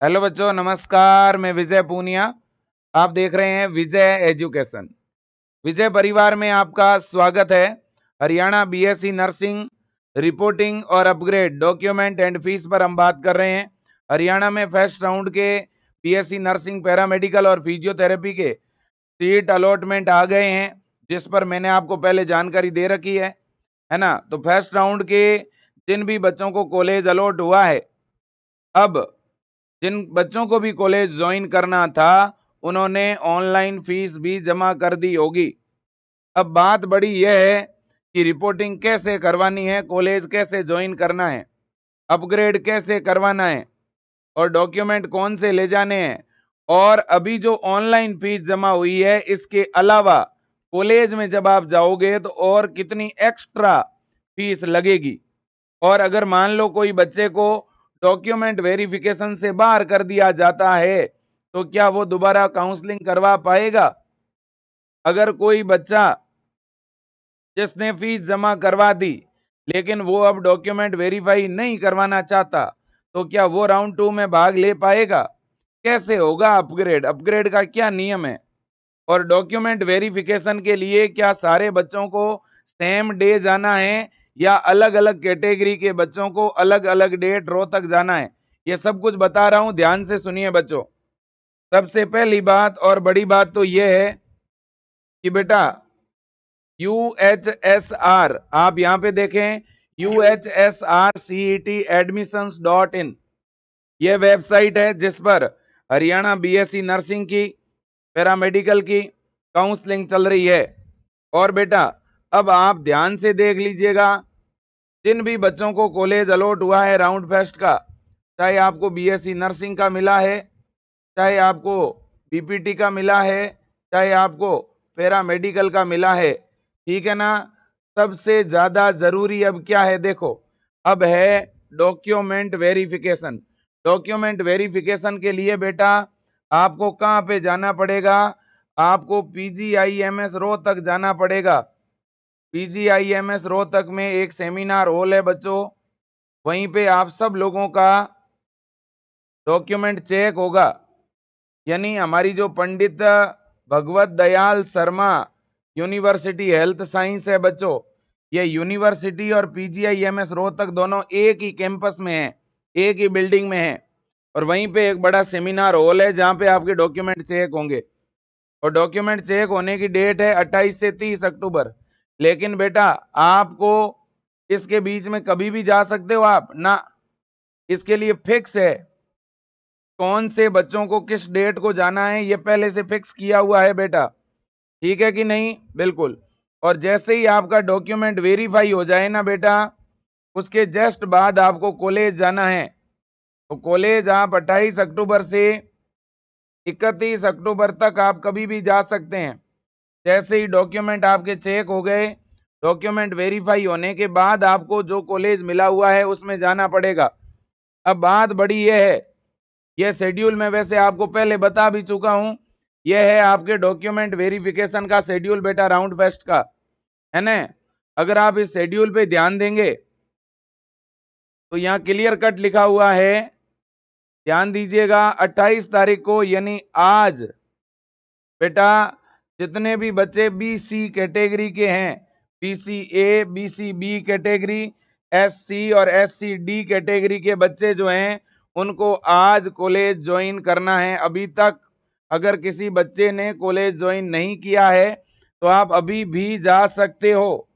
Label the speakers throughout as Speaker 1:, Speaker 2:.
Speaker 1: Hello बच्चों, नमस्कार। मैं विजय पूनिया। आप देख रहे हैं विजय एजुकेशन। विजय परिवार में आपका स्वागत है। हरियाणा बीएससी नर्सिंग रिपोर्टिंग और अपग्रेड डॉक्यूमेंट एंड फीस पर हम बात कर रहे हैं। हरियाणा में फर्स्ट राउंड के बीएससी नर्सिंग, पैरामेडिकल और फिजियोथेरेपी के सीट अलॉटमेंट आ गए हैं, जिस पर मैंने आपको पहले जानकारी दे रखी है ना। तो फर्स्ट राउंड के जिन भी बच्चों को कॉलेज अलॉट हुआ है, अब जिन बच्चों को भी कॉलेज ज्वाइन करना था, उन्होंने ऑनलाइन फीस भी जमा कर दी होगी। अब बात बड़ी यह है कि रिपोर्टिंग कैसे करवानी है, कॉलेज कैसे ज्वाइन करना है, अपग्रेड कैसे करवाना है और डॉक्यूमेंट कौन से ले जाने हैं। और अभी जो ऑनलाइन फीस जमा हुई है, इसके अलावा कॉलेज में जब आप जाओगे तो और कितनी एक्स्ट्रा फीस लगेगी। और अगर मान लो कोई बच्चे को डॉक्यूमेंट वेरिफिकेशन से बाहर कर दिया जाता है, तो क्या वो दोबारा काउंसलिंग करवा पाएगा? अगर कोई बच्चा जिसने फीस जमा करवा दी, लेकिन वो अब डॉक्यूमेंट वेरीफाई नहीं करवाना चाहता, तो क्या वो राउंड 2 में भाग ले पाएगा? कैसे होगा अपग्रेड? अपग्रेड का क्या नियम है? और डॉक्यूमेंट वेरिफिकेशन के लिए क्या सारे बच्चों को सेम डे जाना है या अलग अलग कैटेगरी के बच्चों को अलग अलग डेट रोहतक जाना है? ये सब कुछ बता रहा हूं, ध्यान से सुनिए बच्चों। सबसे पहली बात और बड़ी बात तो यह है कि बेटा UHSR, आप यहां पे देखें, UHSRCET admissions.in, यह वेबसाइट है जिस पर हरियाणा बीएससी नर्सिंग की, पैरामेडिकल की काउंसलिंग चल रही है। और बेटा अब आप ध्यान से देख लीजिएगा, जिन भी बच्चों को कॉलेज अलॉट हुआ है राउंड फर्स्ट का, चाहे आपको बीएससी नर्सिंग का मिला है, चाहे आपको बीपीटी का मिला है, चाहे आपको पैरामेडिकल का मिला है, ठीक है ना। सबसे ज्यादा जरूरी अब क्या है, देखो, अब है डॉक्यूमेंट वेरिफिकेशन। डॉक्यूमेंट वेरिफिकेशन के लिए बेटा आपको कहां पे जाना पड़ेगा? आपको पीजीआईएमएस रोहतक जाना पड़ेगा। पीजीआईएमएस रोहतक में एक सेमिनार हॉल है बच्चों, वहीं पे आप सब लोगों का डॉक्यूमेंट चेक होगा। यानी हमारी जो Pandit Bhagwat Dayal Sharma university health science है बच्चों, ये यूनिवर्सिटी और पीजीआईएमएस रोहतक दोनों एक ही कैंपस में है, एक ही बिल्डिंग में है। और वहीं पे एक बड़ा सेमिनार हॉल है जहां पे आपके डॉक्यूमेंट चेक होंगे। और डॉक्यूमेंट चेक होने की डेट है 28 से 30 अक्टूबर। लेकिन बेटा आपको इसके बीच में कभी भी जा सकते हो आप ना, इसके लिए फिक्स है कौन से बच्चों को किस डेट को जाना है, ये पहले से फिक्स किया हुआ है बेटा। ठीक है कि नहीं? बिल्कुल। और जैसे ही आपका डॉक्यूमेंट वेरीफाई हो जाए ना बेटा, उसके जस्ट बाद आपको कॉलेज जाना है। तो कॉलेज आप 28 अक्टूबर से 31 अक्टूबर तक आप कभी भी जा सकते हैं। जैसे ही डॉक्यूमेंट आपके चेक हो गए, डॉक्यूमेंट वेरीफाई होने के बाद आपको जो कॉलेज मिला हुआ है उसमें जाना पड़ेगा। अब बात बड़ी यह है, यह शेड्यूल मैं वैसे आपको पहले बता भी चुका हूं। यह है आपके डॉक्यूमेंट वेरिफिकेशन का शेड्यूल बेटा राउंड फर्स्ट का, है ना। अगर आप इस शेड्यूल पे ध्यान देंगे तो यहाँ क्लियर कट लिखा हुआ है, ध्यान दीजिएगा। 28 तारीख को यानी आज बेटा जितने भी बच्चे बीसी कैटेगरी के हैं, बीसी ए, बीसी बी कैटेगरी, एससी और एससी डी कैटेगरी के बच्चे जो हैं, उनको आज कॉलेज ज्वाइन करना है। अभी तक अगर किसी बच्चे ने कॉलेज ज्वाइन नहीं किया है तो आप अभी भी जा सकते हो,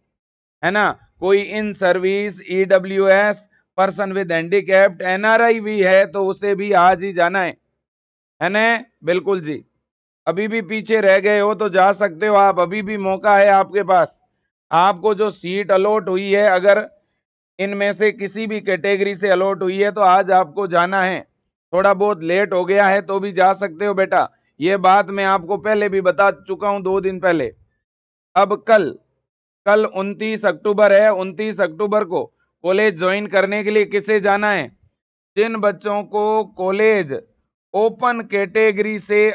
Speaker 1: है ना। कोई in service, EWS, person with handicapped, NRI भी है तो उसे भी आज ही जाना है ना। बिल्कुल जी। अभी भी पीछे रह गए हो तो जा सकते हो आप, अभी भी मौका है आपके पास। आपको जो सीट अलॉट हुई है, अगर इनमें से किसी भी कैटेगरी से अलॉट हुई है तो आज आपको जाना है। थोड़ा बहुत लेट हो गया है तो भी जा सकते हो बेटा, ये बात मैं आपको पहले भी बता चुका हूं 2 दिन पहले। अब कल कल 29 अक्टूबर है, 29 अक्टूबर को कॉलेज ज्वाइन करने के लिए किसे जाना है? जिन बच्चों को कॉलेज ओपन कैटेगरी से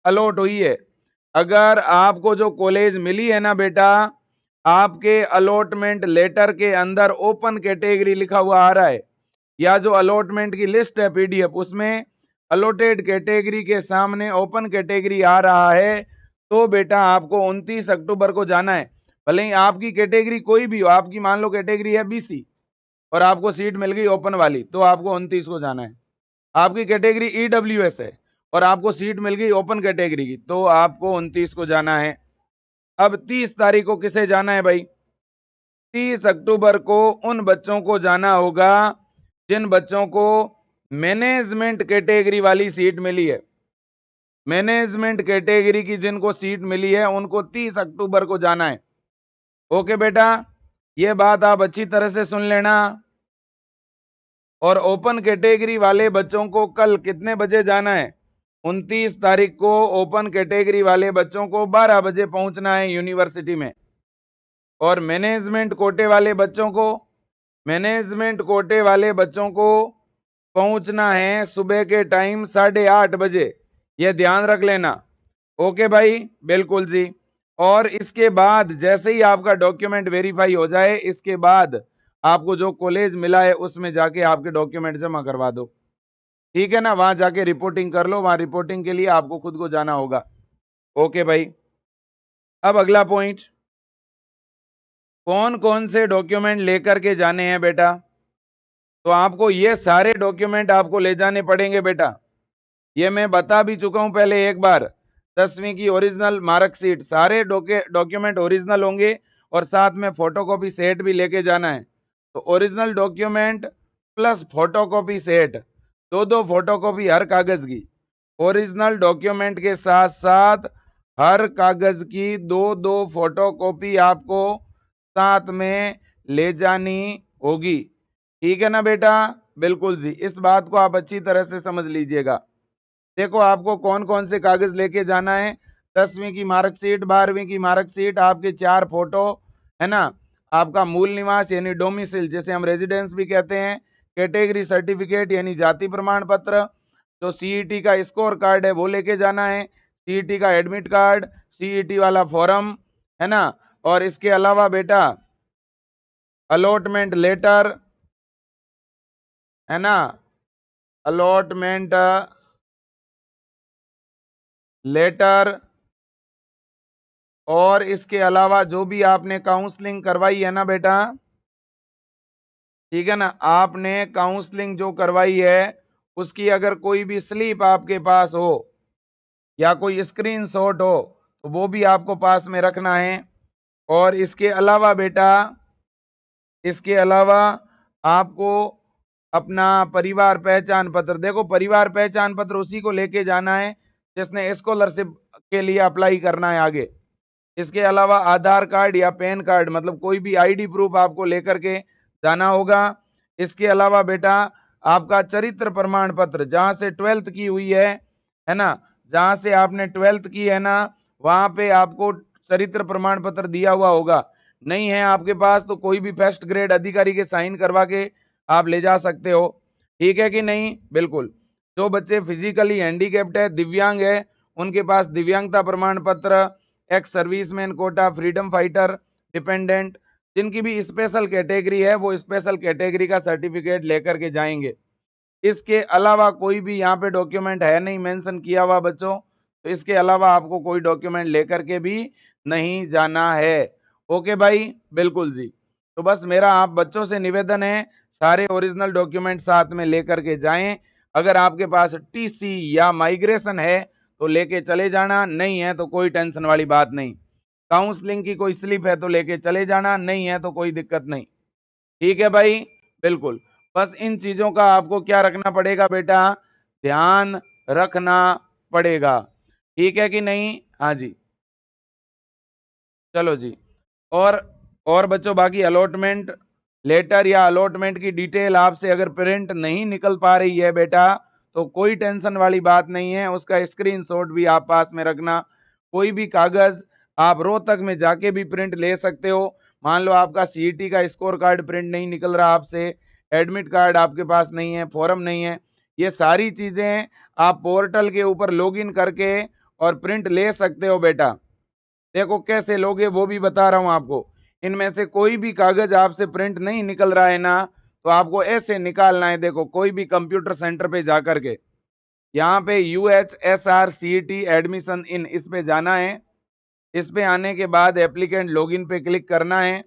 Speaker 1: अलॉट हुई है। अगर आपको जो कॉलेज मिली है ना बेटा, आपके अलॉटमेंट लेटर के अंदर ओपन कैटेगरी लिखा हुआ आ रहा है, या जो अलॉटमेंट की लिस्ट है पीडीएफ, उसमें अलोटेड कैटेगरी के सामने ओपन कैटेगरी आ रहा है तो बेटा आपको 29 अक्टूबर को जाना है। भले ही आपकी कैटेगरी कोई भी हो, आपकी मान लो कैटेगरी है बीसी और आपको सीट मिल गई ओपन वाली, तो आपको 29 को जाना है। आपकी कैटेगरी ईडब्ल्यूएस है और आपको सीट मिल गई ओपन कैटेगरी की, तो आपको 29 को जाना है। अब 30 तारीख को किसे जाना है भाई? 30 अक्टूबर को उन बच्चों को जाना होगा जिन बच्चों को मैनेजमेंट कैटेगरी वाली सीट मिली है। मैनेजमेंट कैटेगरी की जिनको सीट मिली है उनको 30 अक्टूबर को जाना है। ओके बेटा, ये बात आप अच्छी तरह से सुन लेना। और ओपन कैटेगरी वाले बच्चों को कल कितने बजे जाना है? 29 तारीख को ओपन कैटेगरी वाले बच्चों को 12 बजे पहुंचना है यूनिवर्सिटी में। और मैनेजमेंट कोटे वाले बच्चों को पहुंचना है सुबह के टाइम 8:30 बजे। यह ध्यान रख लेना। ओके भाई, बिल्कुल जी। और इसके बाद जैसे ही आपका डॉक्यूमेंट वेरीफाई हो जाए, इसके बाद आपको जो कॉलेज मिला है उसमें जाके आपके डॉक्यूमेंट जमा करवा दो। ठीक है ना, वहां जाके रिपोर्टिंग कर लो। वहां रिपोर्टिंग के लिए आपको खुद को जाना होगा। ओके भाई, अब अगला पॉइंट, कौन कौन से डॉक्यूमेंट लेकर के जाने हैं बेटा? तो आपको ये सारे डॉक्यूमेंट आपको ले जाने पड़ेंगे बेटा। ये मैं बता भी चुका हूं पहले एक बार। 10वीं की ओरिजिनल मार्कशीट, सारे डॉक्यूमेंट ओरिजिनल होंगे और साथ में फोटोकॉपी सेट भी लेके जाना है। तो original document plus photocopy set, दो फोटोकॉपी हर कागज की। ओरिजिनल डॉक्यूमेंट के साथ साथ हर कागज की दो फोटोकॉपी आपको साथ में ले जानी होगी। ठीक है ना बेटा? बिल्कुल जी, इस बात को आप अच्छी तरह से समझ लीजिएगा। देखो आपको कौन कौन से कागज लेके जाना है। 10वीं की मार्कशीट, 12वीं की मार्कशीट, आपके 4 फोटो, है ना, आपका मूल निवास यानी डोमिसिल जिसे हम रेजिडेंस भी कहते हैं, कैटेगरी सर्टिफिकेट यानी जाति प्रमाण पत्र, जो सीईटी का स्कोर कार्ड है वो लेके जाना है, सीईटी का एडमिट कार्ड, सीईटी वाला फॉर्म, है ना। और इसके अलावा बेटा अलॉटमेंट लेटर, है ना, अलॉटमेंट लेटर, और इसके अलावा जो भी आपने काउंसलिंग करवाई है ना बेटा, ठीक है ना, आपने काउंसलिंग जो करवाई है उसकी अगर कोई भी स्लिप आपके पास हो या कोई स्क्रीनशॉट हो तो वो भी आपको पास में रखना है। और इसके अलावा बेटा, इसके अलावा आपको अपना परिवार पहचान पत्र, देखो परिवार पहचान पत्र उसी को लेके जाना है जिसने स्कॉलरशिप के लिए अप्लाई करना है आगे। इसके अलावा आधार कार्ड या पैन कार्ड, मतलब कोई भी आईडी प्रूफ आपको लेकर के जाना होगा। इसके अलावा बेटा आपका चरित्र प्रमाण पत्र, जहां से 12th की हुई है ना, जहां से आपने 12th की है ना, वहां पे आपको चरित्र प्रमाण पत्र दिया हुआ होगा। नहीं है आपके पास तो कोई भी फर्स्ट ग्रेड अधिकारी के साइन करवा के आप ले जा सकते हो। ठीक है कि नहीं? बिल्कुल। जो बच्चे फिजिकली हैंडीकेप्ड है, दिव्यांग है, उनके पास दिव्यांगता प्रमाण पत्र, ex serviceman quota, freedom fighter, dependent, जिनकी भी स्पेशल कैटेगरी है वो स्पेशल कैटेगरी का सर्टिफिकेट लेकर के जाएंगे। इसके अलावा कोई भी यहाँ पे डॉक्यूमेंट है नहीं मेंशन किया हुआ बच्चों, तो इसके अलावा आपको कोई डॉक्यूमेंट लेकर के भी नहीं जाना है। ओके भाई, बिल्कुल जी। तो बस मेरा आप बच्चों से निवेदन है, सारे ओरिजिनल डॉक्यूमेंट साथ में लेकर के जाएं। अगर आपके पास टीसी या माइग्रेशन है तो लेके चले जाना, नहीं है तो कोई टेंशन वाली बात नहीं। काउंसलिंग की कोई स्लिप है तो लेके चले जाना, नहीं है तो कोई दिक्कत नहीं। ठीक है भाई, बिल्कुल। बस इन चीजों का आपको क्या रखना पड़ेगा बेटा? ध्यान रखना पड़ेगा। ठीक है कि नहीं? हाँ जी, चलो जी। और और बच्चों बाकी अलॉटमेंट लेटर या अलॉटमेंट की डिटेल आपसे अगर प्रिंट नहीं निकल पा रही है बेटा, तो कोई टेंशन वाली बात नहीं है, उसका स्क्रीनशॉट भी आप पास में रखना। कोई भी कागज आप रोहतक में जाके भी प्रिंट ले सकते हो। मान लो आपका सीईटी का स्कोर कार्ड प्रिंट नहीं निकल रहा आपसे, एडमिट कार्ड आपके पास नहीं है, फॉर्म नहीं है, ये सारी चीजें आप पोर्टल के ऊपर लॉगिन करके और प्रिंट ले सकते हो बेटा। देखो कैसे लोगे वो भी बता रहा हूं आपको। इनमें से कोई भी कागज आपसे प्रिंट नहीं निकल रहा है ना, तो आपको ऐसे निकालना है। देखो कोई भी कंप्यूटर सेंटर पे जाकर के, यहाँ पे UHSRCET एडमिशन इन, इस पे जाना है। इस पे आने के बाद एप्लीकेंट लॉगिन पे क्लिक करना है।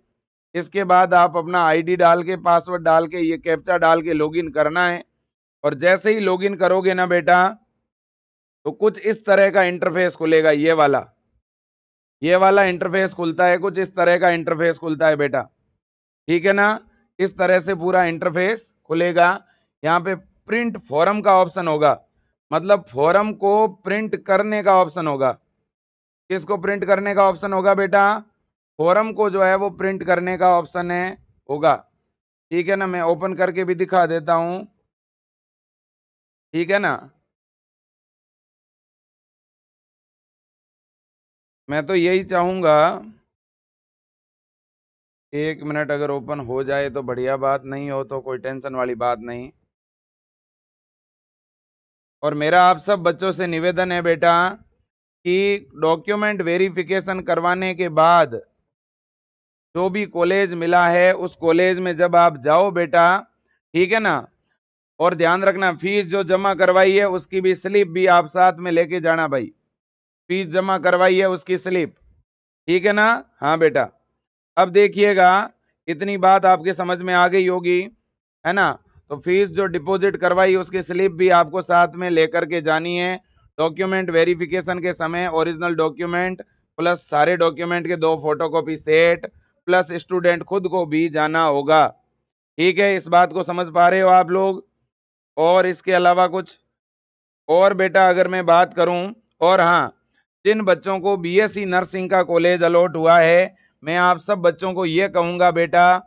Speaker 1: इसके बाद आप अपना आईडी डाल के, पासवर्ड डाल के, ये कैप्चा डाल के लॉगिन करना है। और जैसे ही लॉगिन करोगे ना बेटा, तो कुछ इस तरह का इंटरफेस खुलेगा। ये वाला इंटरफेस खुलता है, कुछ इस तरह का इंटरफेस खुलता है बेटा। ठीक है ना, इस तरह से पूरा इंटरफेस खुलेगा। यहाँ पे प्रिंट फॉर्म का ऑप्शन होगा, मतलब फॉर्म को प्रिंट करने का ऑप्शन होगा। किसको प्रिंट करने का ऑप्शन होगा बेटा? फॉर्म को जो है वो प्रिंट करने का ऑप्शन है होगा। ठीक है ना, मैं ओपन करके भी दिखा देता हूं। ठीक है ना, मैं तो यही चाहूंगा, 1 मिनट, अगर ओपन हो जाए तो बढ़िया बात, नहीं हो तो कोई टेंशन वाली बात नहीं। और मेरा आप सब बच्चों से निवेदन है बेटा कि डॉक्यूमेंट वेरिफिकेशन करवाने के बाद जो भी कॉलेज मिला है उस कॉलेज में जब आप जाओ बेटा, ठीक है ना, और ध्यान रखना फीस जो जमा करवाई है उसकी भी स्लिप भी आप साथ में लेके जाना भाई। फीस जमा करवाई है उसकी स्लिप, ठीक है ना। हाँ बेटा, अब देखिएगा, इतनी बात आपके समझ में आ गई होगी, है ना। तो फीस जो डिपॉजिट करवाई उसकी स्लिप भी आपको साथ में लेकर के जानी है। डॉक्यूमेंट वेरिफिकेशन के समय ओरिजिनल डॉक्यूमेंट प्लस सारे डॉक्यूमेंट के 2 फोटोकॉपी सेट प्लस स्टूडेंट खुद को भी जाना होगा। ठीक है, इस बात को समझ पा रहे हो आप लोग? और इसके अलावा कुछ और बेटा अगर मैं बात करूं, और हाँ, जिन बच्चों को बीएससी नर्सिंग का कॉलेज अलॉट हुआ है, मैं आप सब बच्चों को ये कहूंगा बेटा,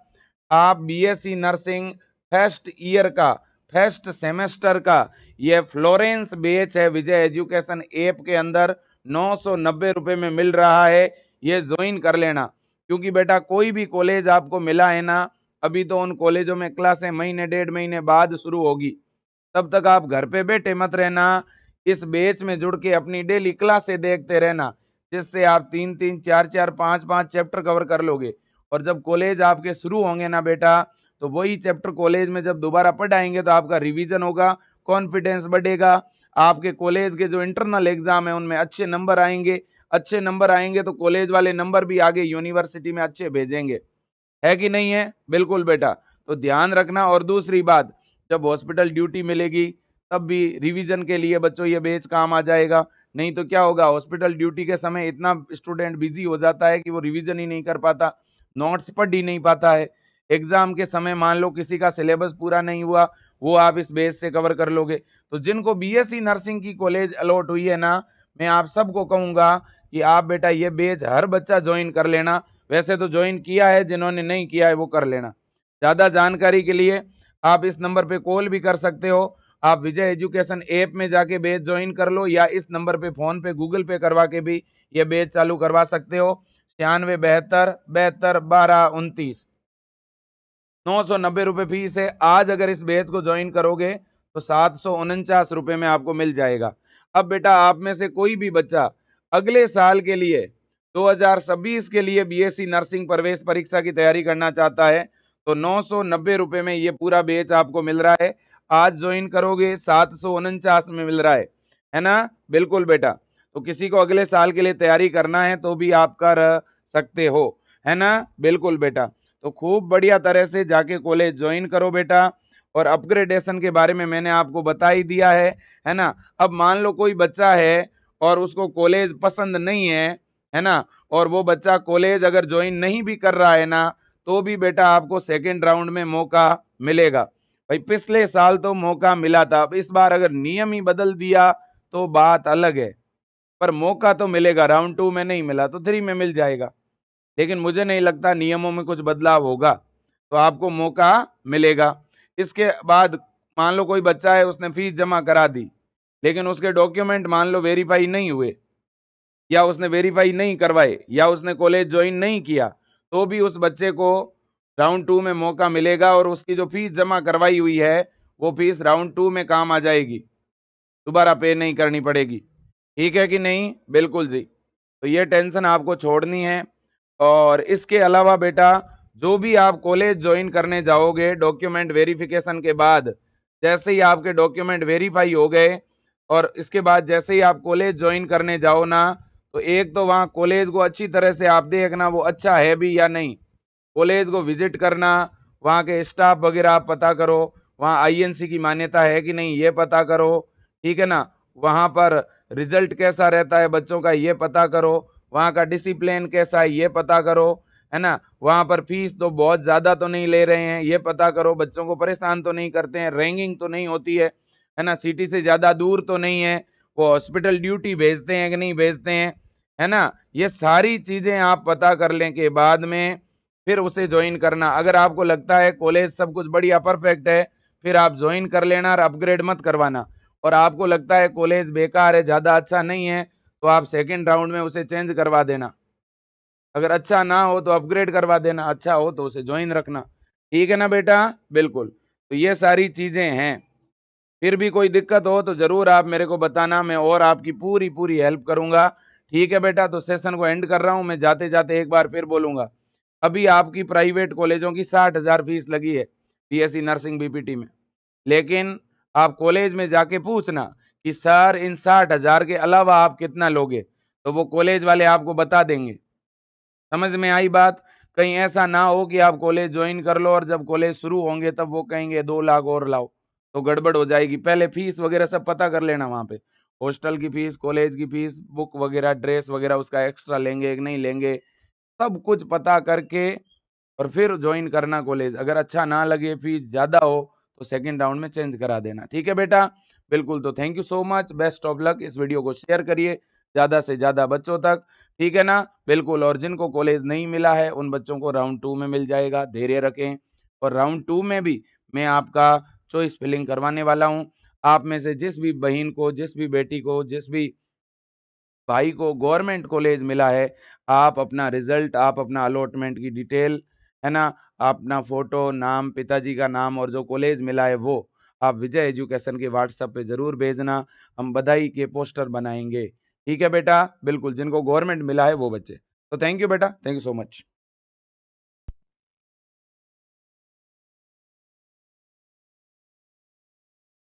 Speaker 1: आप बीएससी नर्सिंग फर्स्ट ईयर का, फर्स्ट सेमेस्टर का ये फ्लोरेंस बैच है विजय एजुकेशन ऐप के अंदर 990 में मिल रहा है। ये ज्वाइन कर लेना, क्योंकि बेटा कोई भी कॉलेज आपको मिला है ना, अभी तो उन कॉलेजों में क्लासें महीने 1.5 महीने बाद शुरू होगी। तब तक आप घर पे बैठे मत रहना, इस बैच में जुड़ के अपनी डेली क्लासें देखते रहना, जिससे आप 3-3, 4-4, 5-5 चैप्टर कवर कर लोगे। और जब कॉलेज आपके शुरू होंगे ना बेटा, तो वही चैप्टर कॉलेज में जब दोबारा पढ़ाएंगे तो आपका रिवीजन होगा, कॉन्फिडेंस बढ़ेगा, आपके कॉलेज के जो इंटरनल एग्जाम है उनमें अच्छे नंबर आएंगे। अच्छे नंबर आएंगे तो कॉलेज वाले नंबर भी आगे यूनिवर्सिटी में अच्छे भेजेंगे, है कि नहीं है? बिल्कुल बेटा, तो ध्यान रखना। और दूसरी बात, जब हॉस्पिटल ड्यूटी मिलेगी तब भी रिवीजन के लिए बच्चों ये बैच काम आ जाएगा। नहीं तो क्या होगा, हॉस्पिटल ड्यूटी के समय इतना स्टूडेंट बिजी हो जाता है कि वो रिवीजन ही नहीं कर पाता, नोट्स पढ़ ही नहीं पाता है। एग्जाम के समय मान लो किसी का सिलेबस पूरा नहीं हुआ, वो आप इस बेस से कवर कर लोगे। तो जिनको बीएससी नर्सिंग की कॉलेज अलॉट हुई है ना, मैं आप सबको कहूंगा कि आप बेटा ये बैच हर बच्चा ज्वाइन कर लेना। वैसे तो ज्वाइन किया है, जिन्होंने नहीं किया है वो कर लेना। ज्यादा जानकारी के लिए आप इस नंबर पे कॉल भी कर सकते हो। आप विजय एजुकेशन ऐप में जाके बैच ज्वाइन कर लो, या इस नंबर पे फोन पे गूगल पे करवा के भी ये बैच चालू करवा सकते हो। 9672721229, 990 फीस है। आज अगर इस बैच को ज्वाइन करोगे तो 749 में आपको मिल जाएगा। अब बेटा आप में से कोई भी बच्चा अगले साल के लिए 2026 के लिए बीएससी नर्सिंग प्रवेश परीक्षा की तैयारी करना चाहता है, तो 990 में ये पूरा बैच आपको मिल रहा है। आज ज्वाइन करोगे 749 में मिल रहा है ना। बिल्कुल बेटा, तो किसी को अगले साल के लिए तैयारी करना है तो भी आप कर सकते हो, है ना। बिल्कुल बेटा, तो खूब बढ़िया तरह से जाके कॉलेज ज्वाइन करो बेटा। और अपग्रेडेशन के बारे में मैंने आपको बता ही दिया है ना। अब मान लो कोई बच्चा है और उसको कॉलेज पसंद नहीं है ना, और वो बच्चा कॉलेज अगर ज्वाइन नहीं भी कर रहा है ना, तो भी बेटा आपको सेकेंड राउंड में मौका मिलेगा। भाई पिछले साल तो मौका मिला था, अब इस बार अगर नियम ही बदल दिया तो बात अलग है, पर मौका तो मिलेगा। राउंड 2 में नहीं मिला तो 3 में मिल जाएगा, लेकिन मुझे नहीं लगता नियमों में कुछ बदलाव होगा, तो आपको मौका मिलेगा। इसके बाद मान लो कोई बच्चा है, उसने फीस जमा करा दी, लेकिन उसके डॉक्यूमेंट मान लो वेरीफाई नहीं हुए, या उसने वेरीफाई नहीं करवाए, या उसने कॉलेज ज्वाइन नहीं किया, तो भी उस बच्चे को राउंड 2 में मौका मिलेगा, और उसकी जो फीस जमा करवाई हुई है वो फीस राउंड 2 में काम आ जाएगी, दोबारा पे नहीं करनी पड़ेगी। ठीक है कि नहीं? बिल्कुल जी, तो ये टेंशन आपको छोड़नी है। और इसके अलावा बेटा, जो भी आप कॉलेज ज्वाइन करने जाओगे, डॉक्यूमेंट वेरिफिकेशन के बाद जैसे ही आपके डॉक्यूमेंट वेरीफाई हो गए और इसके बाद जैसे ही आप कॉलेज ज्वाइन करने जाओ ना, तो एक तो वहाँ कॉलेज को अच्छी तरह से आप देखना वो अच्छा है भी या नहीं। कॉलेज को विजिट करना, वहाँ के स्टाफ वगैरह आप पता करो, वहाँ आईएनसी की मान्यता है कि नहीं ये पता करो, ठीक है ना। वहाँ पर रिजल्ट कैसा रहता है बच्चों का ये पता करो, वहाँ का डिसिप्लिन कैसा है ये पता करो, है ना। वहाँ पर फीस तो बहुत ज़्यादा तो नहीं ले रहे हैं ये पता करो, बच्चों को परेशान तो नहीं करते हैं, रैंगिंग तो नहीं होती है ना, सिटी से ज़्यादा दूर तो नहीं है, वो हॉस्पिटल ड्यूटी भेजते हैं कि नहीं भेजते हैं, है ना। ये सारी चीज़ें आप पता कर लें के बाद में फिर उसे ज्वाइन करना। अगर आपको लगता है कॉलेज सब कुछ बढ़िया परफेक्ट है, फिर आप ज्वाइन कर लेना और अपग्रेड मत करवाना। और आपको लगता है कॉलेज बेकार है, ज़्यादा अच्छा नहीं है, तो आप सेकंड राउंड में उसे चेंज करवा देना। अगर अच्छा ना हो तो अपग्रेड करवा देना, अच्छा हो तो उसे ज्वाइन रखना। ठीक है ना बेटा? बिल्कुल। तो ये सारी चीज़ें हैं। फिर भी कोई दिक्कत हो तो ज़रूर आप मेरे को बताना, मैं और आपकी पूरी हेल्प करूँगा। ठीक है बेटा? तो सेशन को एंड कर रहा हूँ। मैं जाते-जाते एक बार फिर बोलूँगा, अभी आपकी प्राइवेट कॉलेजों की 60,000 फीस लगी है, बीएससी नर्सिंग बीपीटी में। लेकिन आप कॉलेज में जाके पूछना कि सर इन 60,000 के अलावा आप कितना लोगे? तो वो कॉलेज वाले आपको बता देंगे। समझ में आई बात? कहीं ऐसा ना हो कि आप कॉलेज ज्वाइन कर लो और जब कॉलेज शुरू होंगे तब वो कहेंगे 2 लाख और लाओ, तो गड़बड़ हो जाएगी। पहले फीस वगैरह सब पता कर लेना वहाँ पे। हॉस्टल की फीस, कॉलेज की फीस, बुक वगैरह, ड्रेस वगैरह उसका एक्स्ट्रा लेंगे कि नहीं लेंगे, सब कुछ पता करके और फिर ज्वाइन करना कॉलेज। अगर अच्छा ना लगे, फीस ज़्यादा हो, तो सेकंड राउंड में चेंज करा देना। ठीक है बेटा? बिल्कुल। तो thank you so much, best of luck. इस वीडियो को शेयर करिए ज़्यादा से ज़्यादा बच्चों तक। ठीक है ना? बिल्कुल। और जिनको कॉलेज नहीं मिला है उन बच्चों को राउंड 2 में मिल जाएगा, धैर्य रखें। और राउंड 2 में भी मैं आपका चॉइस फिलिंग करवाने वाला हूँ। आप में से जिस भी बहन को, जिस भी बेटी को, जिस भी भाई को गवर्नमेंट कॉलेज मिला है, आप अपना रिजल्ट, आप अपना अलॉटमेंट की डिटेल, है ना, अपना फोटो, नाम, पिताजी का नाम और जो कॉलेज मिला है वो आप विजय एजुकेशन के व्हाट्सएप पे ज़रूर भेजना। हम बधाई के पोस्टर बनाएंगे। ठीक है बेटा? बिल्कुल। जिनको गवर्नमेंट मिला है वो बच्चे। तो थैंक यू बेटा, थैंक यू सो मच।